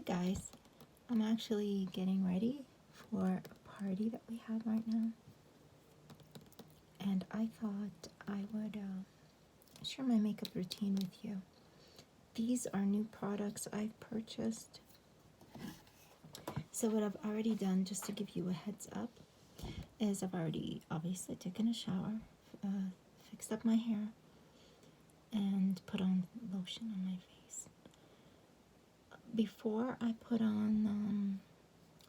Hi guys, I'm actually getting ready for a party that we have right now, and I thought I would share my makeup routine with you. These are new products I've purchased. So what I've already done, just to give you a heads up, is I've already obviously taken a shower, fixed up my hair, and put on lotion on my face. Before I put on,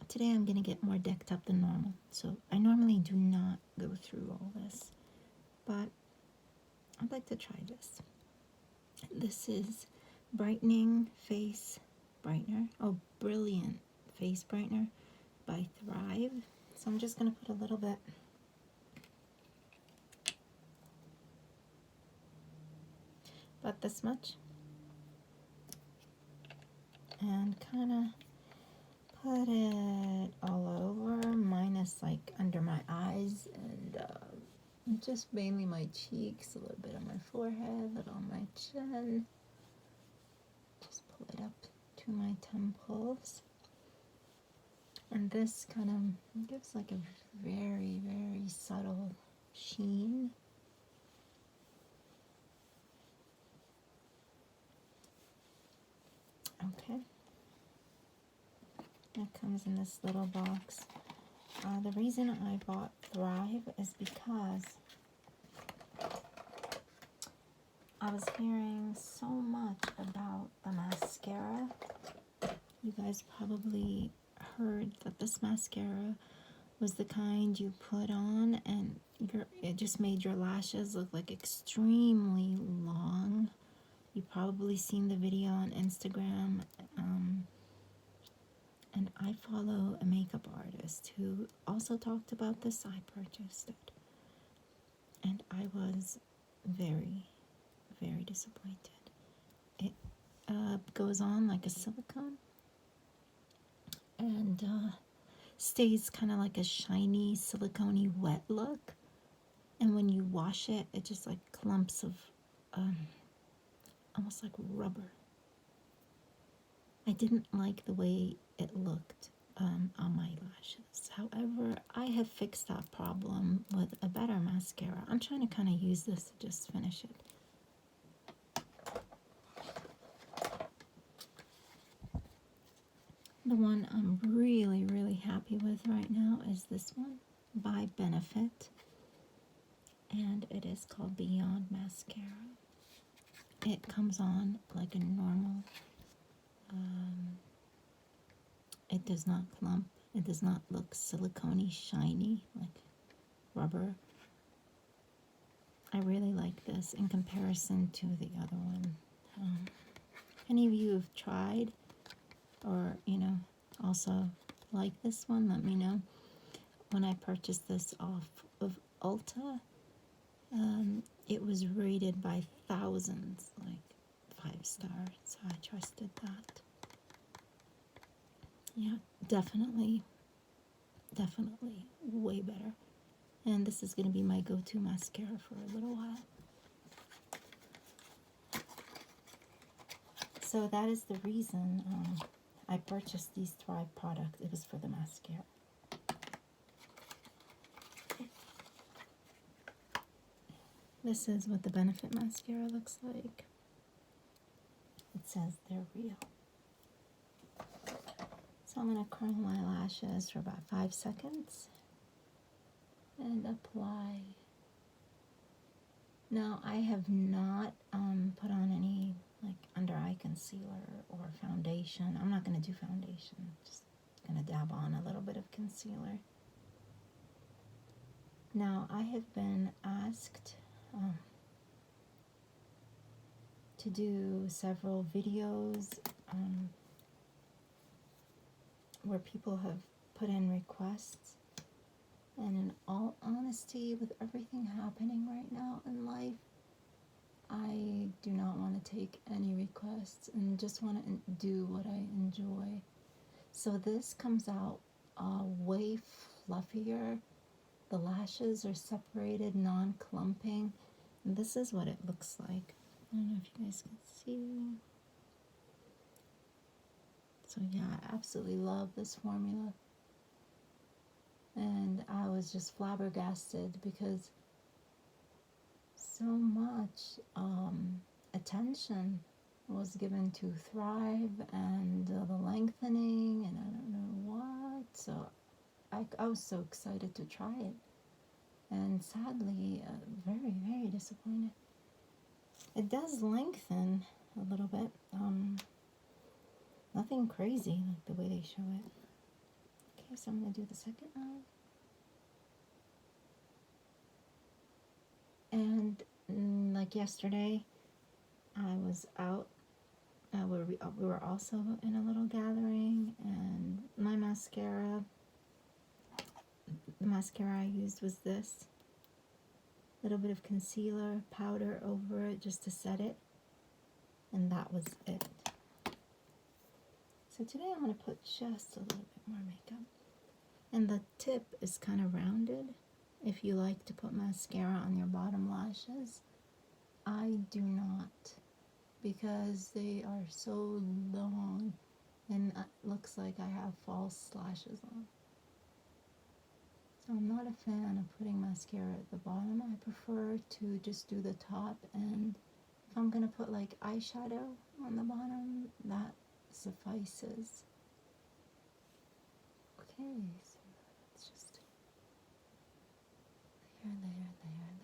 today I'm going to get more decked up than normal. So I normally do not go through all this, but I'd like to try this. This is Brightening Face Brightener. Oh, Brilliant Face Brightener by Thrive. So I'm just going to put a little bit. About this much. And kind of put it all over, minus like under my eyes and just mainly my cheeks, a little bit on my forehead, a little on my chin. Just pull it up to my temples. And this kind of gives like a very, very subtle sheen. Okay. It comes in this little box. The reason I bought Thrive is because I was hearing so much about the mascara. You guys probably heard that this mascara was the kind you put on and it just made your lashes look like extremely long. You've probably seen the video on Instagram. And I follow a makeup artist who also talked about this. I purchased it. And I was very, very disappointed. It goes on like a silicone and stays kind of like a shiny, silicone-y wet look. And when you wash it, it just like clumps of almost like rubber. I didn't like the way it looked on my lashes. However, I have fixed that problem with a better mascara. I'm trying to kind of use this to just finish it. The one I'm really, really happy with right now is this one by Benefit. And it is called Beyond Mascara. It comes on like a normal. It does not clump. It does not look silicone-y, shiny, like rubber. I really like this in comparison to the other one. If any of you have tried or, also like this one, let me know. When I purchased this off of Ulta, it was rated by thousands, like 5 stars, so I trusted that. Yeah, definitely way better. And this is going to be my go-to mascara for a little while. So that is the reason I purchased these Thrive products. It was for the mascara. This is what the Benefit mascara looks like. It says they're real. So I'm going to curl my lashes for about 5 seconds and apply. Now, I have not put on any like under eye concealer or foundation. I'm not going to do foundation. Just going to dab on a little bit of concealer. Now, I have been asked to do several videos where people have put in requests, and in all honesty, with everything happening right now in life, I do not want to take any requests and just want to do what I enjoy. So this comes out way fluffier. The lashes are separated, non-clumping. And this is what it looks like. I don't know if you guys can see. So yeah, I absolutely love this formula. And I was just flabbergasted because so much attention was given to Thrive and the lengthening and I don't know what. So I was so excited to try it. And sadly, very, very disappointed. It does lengthen a little bit. Nothing crazy like the way they show it. Okay, so I'm going to do the second eye. And like yesterday, I was out. We were also in a little gathering, and my mascara, the mascara I used was this. A little bit of concealer, powder over it just to set it, and that was it. So today I'm going to put just a little bit more makeup. And the tip is kind of rounded. If you like to put mascara on your bottom lashes, I do not, because they are so long and it looks like I have false lashes on. So I'm not a fan of putting mascara at the bottom. I prefer to just do the top, and if I'm going to put like eyeshadow on the bottom, that suffices. Okay, so let's just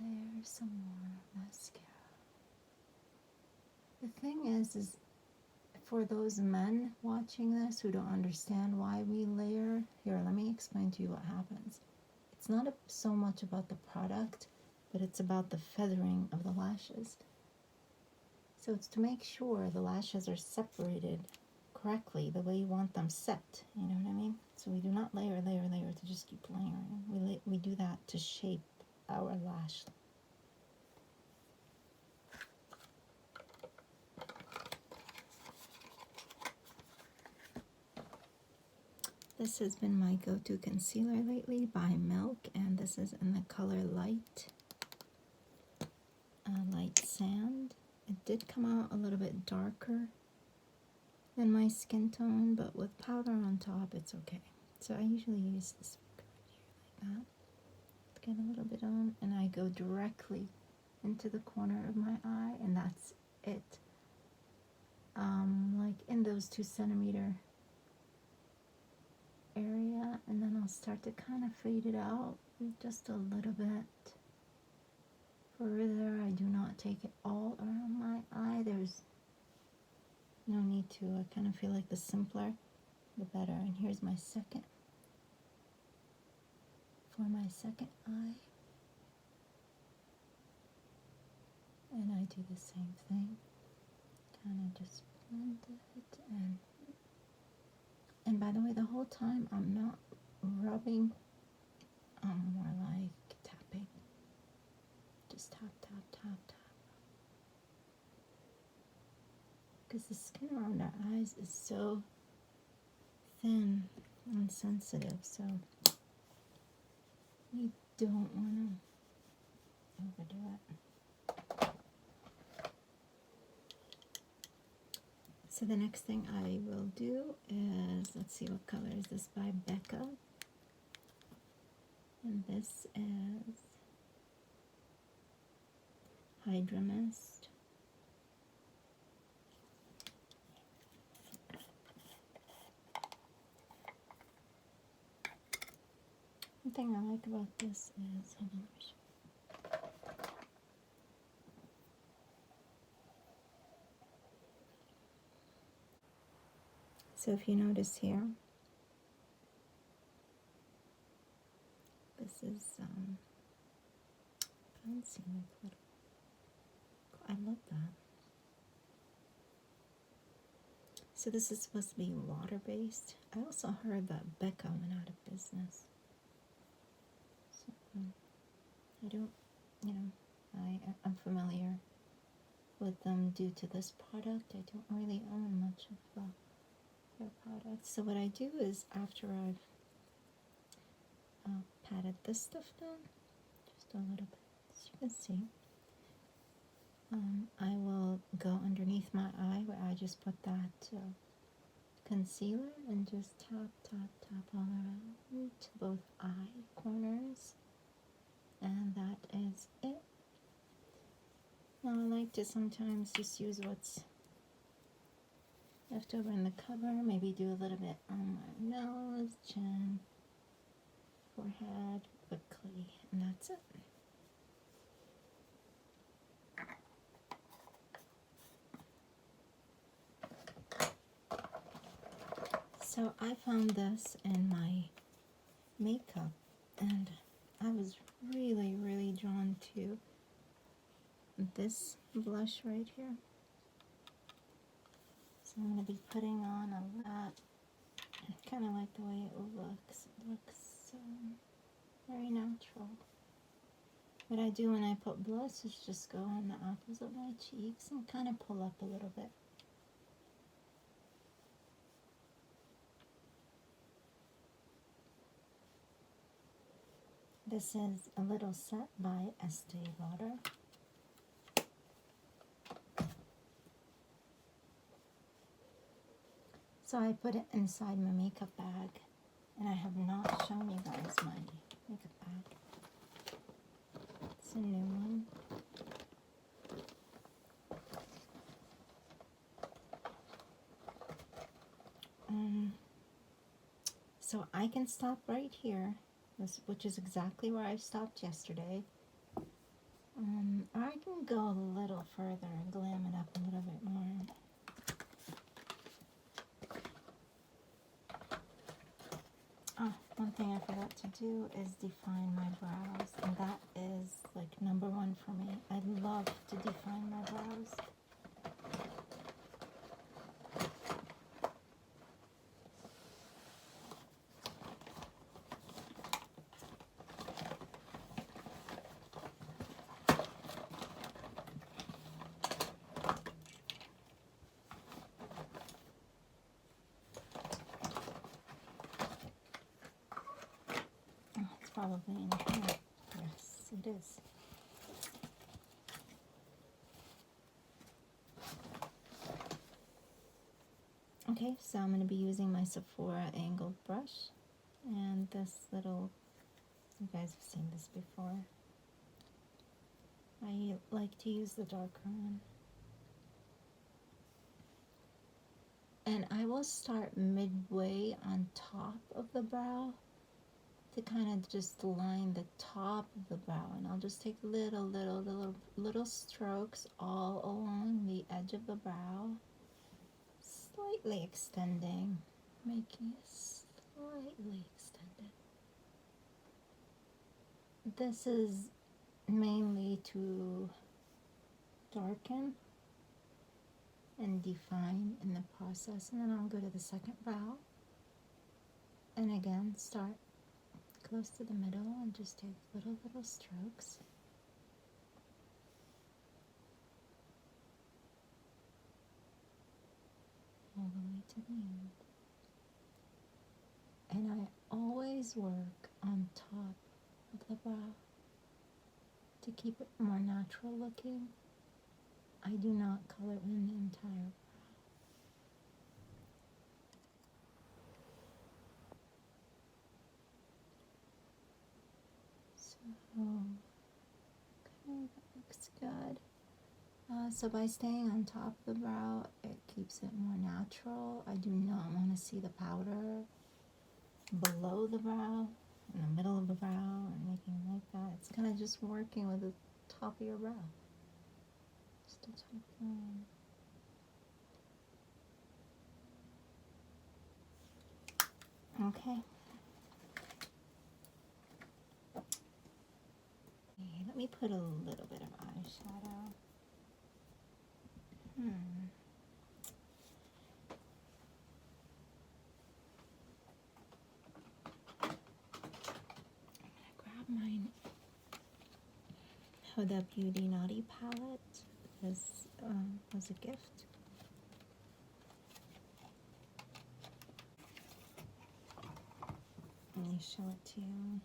layer, some more mascara. The thing is for those men watching this who don't understand why we layer, here, let me explain to you what happens. It's not so much about the product, but it's about the feathering of the lashes. So it's to make sure the lashes are separated correctly, the way you want them set, you know what I mean? So we do not layer to just keep layering. We do that to shape our lash. This has been my go-to concealer lately by Milk, and this is in the color Light Sand. It did come out a little bit darker than my skin tone, but with powder on top, it's okay. So I usually use this right here like that. Get a little bit on, and I go directly into the corner of my eye, and that's it. Like in those 2 centimeter area, and then I'll start to kind of fade it out just a little bit further. I do not take it all around my eye. There's no need to. I kind of feel like the simpler the better. And here's my second, for my second eye, and I do the same thing, kind of just blend it. And by the way, the whole time I'm not rubbing, I'm more like tapping. Just tap, tap, tap, tap. Because the skin around our eyes is so thin and sensitive, so we don't want to overdo it. So the next thing I will do is, let's see, what color is this, by Becca, and this is Hydra Mist. One thing I like about this is, hold on, so if you notice here, this is fancy, like little, I love that. So this is supposed to be water-based. I also heard that Becca went out of business. So I don't, you know, I'm familiar with them due to this product. I don't really own much of their products. So what I do is, after I've patted this stuff down, just a little bit, as you can see, I will go underneath my eye where I just put that concealer and just tap, tap, tap all around to both eye corners. And that is it. Now I like to sometimes just use what's left over in the cover, maybe do a little bit on my nose, chin, forehead quickly, and that's it. So I found this in my makeup and I was really, really drawn to this blush right here. So I'm going to be putting on a lot. I kind of like the way it looks. It looks very natural. What I do when I put blush is just go on the apples of my cheeks and kind of pull up a little bit. This is a little set by Estee Lauder. So I put it inside my makeup bag, and I have not shown you guys my makeup bag. It's a new one. So I can stop right here, which is exactly where I stopped yesterday. Or I can go a little further and glam it up a little bit more. Oh, one thing I forgot to do is define my brows, and that is like #1 for me. I love to define my brows. Oh, it's probably in here. Yes, it is. Okay, so I'm going to be using my Sephora angled brush and this little, you guys have seen this before. I like to use the darker one. And I will start midway on top of the brow to kind of just line the top of the brow, and I'll just take little strokes all along the edge of the brow, slightly extending, making it slightly extended. This is mainly to darken and define in the process, and then I'll go to the second brow and again start close to the middle and just take little strokes. All the way to the end. And I always work on top of the brow to keep it more natural looking. I do not color in the entire brow. So, okay, that looks good. So by staying on top of the brow, it keeps it more natural. I do not want to see the powder below the brow, in the middle of the brow, or anything like that. It's kind of just working with the top of your brow. Just a top line. Okay. Let me put a little bit of eyeshadow. Grab my Huda Beauty Naughty palette. This was a gift. Let me show it to you.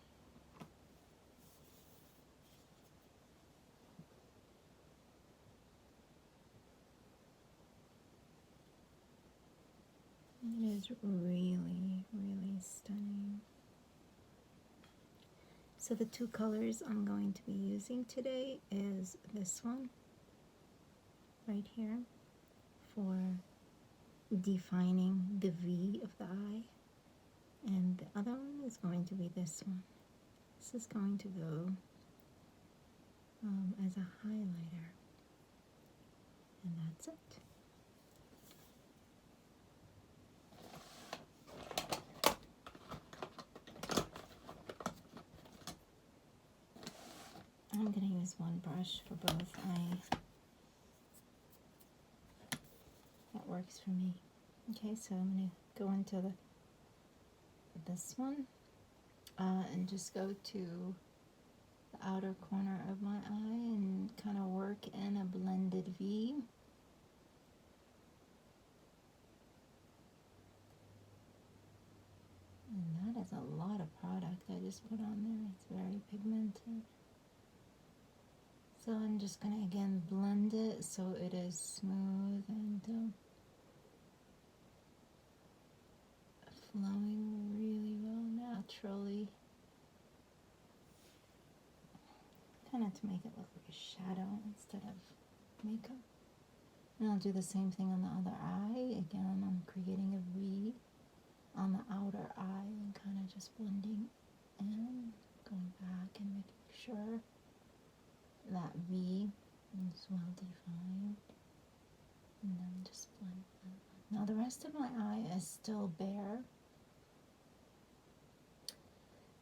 It is really, really stunning. So the two colors I'm going to be using today is this one right here for defining the V of the eye, and the other one is going to be this one. This is going to go as a highlighter, and that's it. I'm going to use one brush for both eye. That works for me. Okay, so I'm going to go into this one and just go to the outer corner of my eye and kind of work in a blended V. And that is a lot of product I just put on there. It's very pigmented. So I'm just going to again blend it so it is smooth and flowing really well naturally. Kind of to make it look like a shadow instead of makeup. And I'll do the same thing on the other eye. Again, I'm creating a V on the outer eye and kind of just blending in, going back and making sure that V is well defined, and then just blend. Now the rest of my eye is still bare,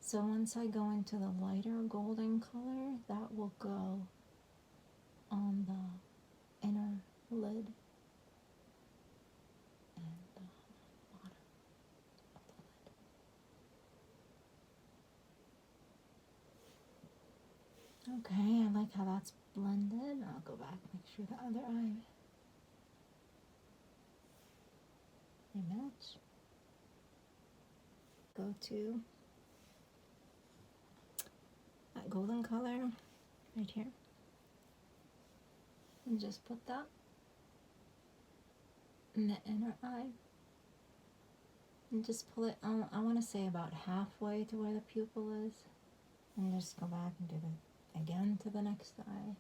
so once I go into the lighter golden color, that will go on the inner lid and the bottom of the lid. Okay, I like how that's blended. I'll go back, make sure the other eye they match. Go to that golden color right here and just put that in the inner eye and just pull it on. I want to say about halfway to where the pupil is, and just go back and do that again to the next eye.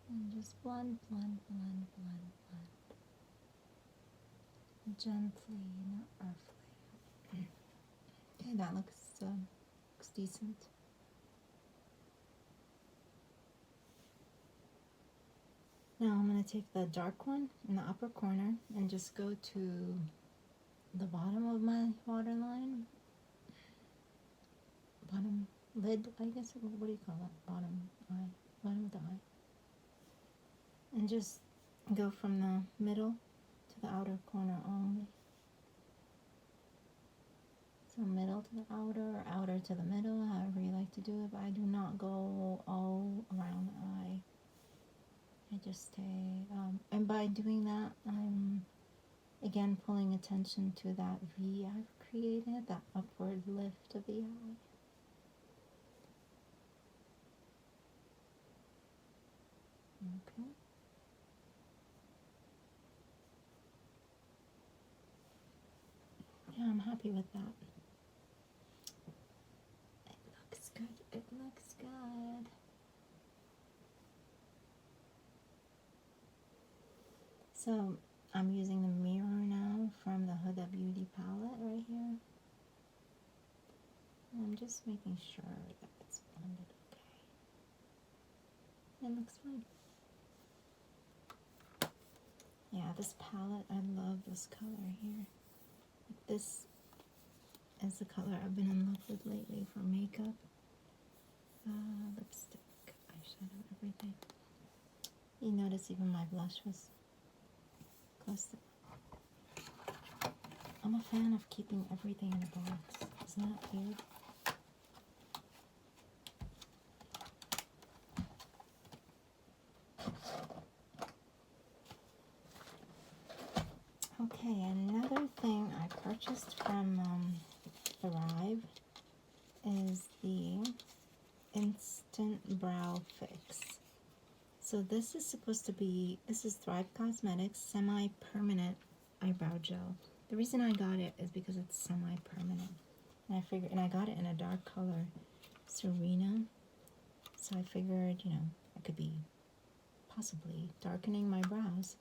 And just blend, blend, blend, blend, blend. Gently, not roughly. Okay, that looks decent. Now I'm going to take the dark one in the upper corner and just go to the bottom of my waterline. Bottom lid, I guess. What do you call it? Bottom eye. Bottom of the eye. And just go from the middle to the outer corner only. So middle to the outer, or outer to the middle, however you like to do it, but I do not go all around the eye. I just stay, and by doing that, I'm again pulling attention to that V I've created, that upward lift of the eye. Okay. Yeah, I'm happy with that. It looks good. It looks good. So I'm using the mirror now from the Huda Beauty palette right here. And I'm just making sure that it's blended okay. It looks fine. Yeah, this palette, I love this color here. This is the color I've been in love with lately for makeup. Lipstick, eyeshadow, everything. You notice even my blush was close to. I'm a fan of keeping everything in a box. Isn't that weird? Okay, another thing I purchased from Thrive is the Instant Brow Fix. So this is supposed to be, this is Thrive Cosmetics semi-permanent eyebrow gel. The reason I got it is because it's semi-permanent. And I figured, and I got it in a dark color, Serena. So I figured, you know, I could be possibly darkening my brows.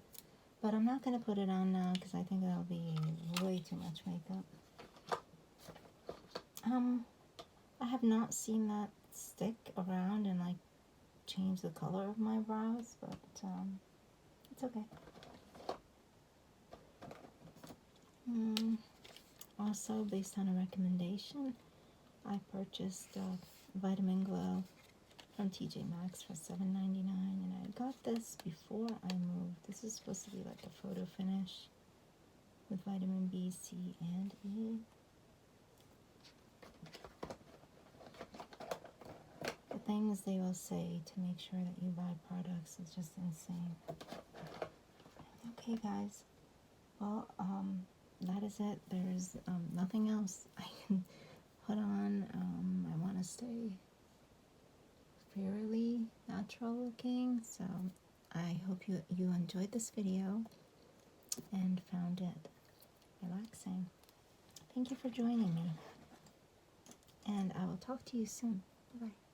But I'm not going to put it on now because I think that'll be way too much makeup. I have not seen that stick around and like change the color of my brows, but it's okay. Also, based on a recommendation, I purchased Vitamin Glow from TJ Maxx for $7.99, and I got this before I moved. This is supposed to be like a photo finish with vitamin B, C, and E. The things they will say to make sure that you buy products is just insane. Okay, guys. Well, that is it. There's nothing else I can put on. I want to stay fairly natural looking, so I hope you enjoyed this video and found it relaxing. Thank you for joining me, and I will talk to you soon. Bye-bye.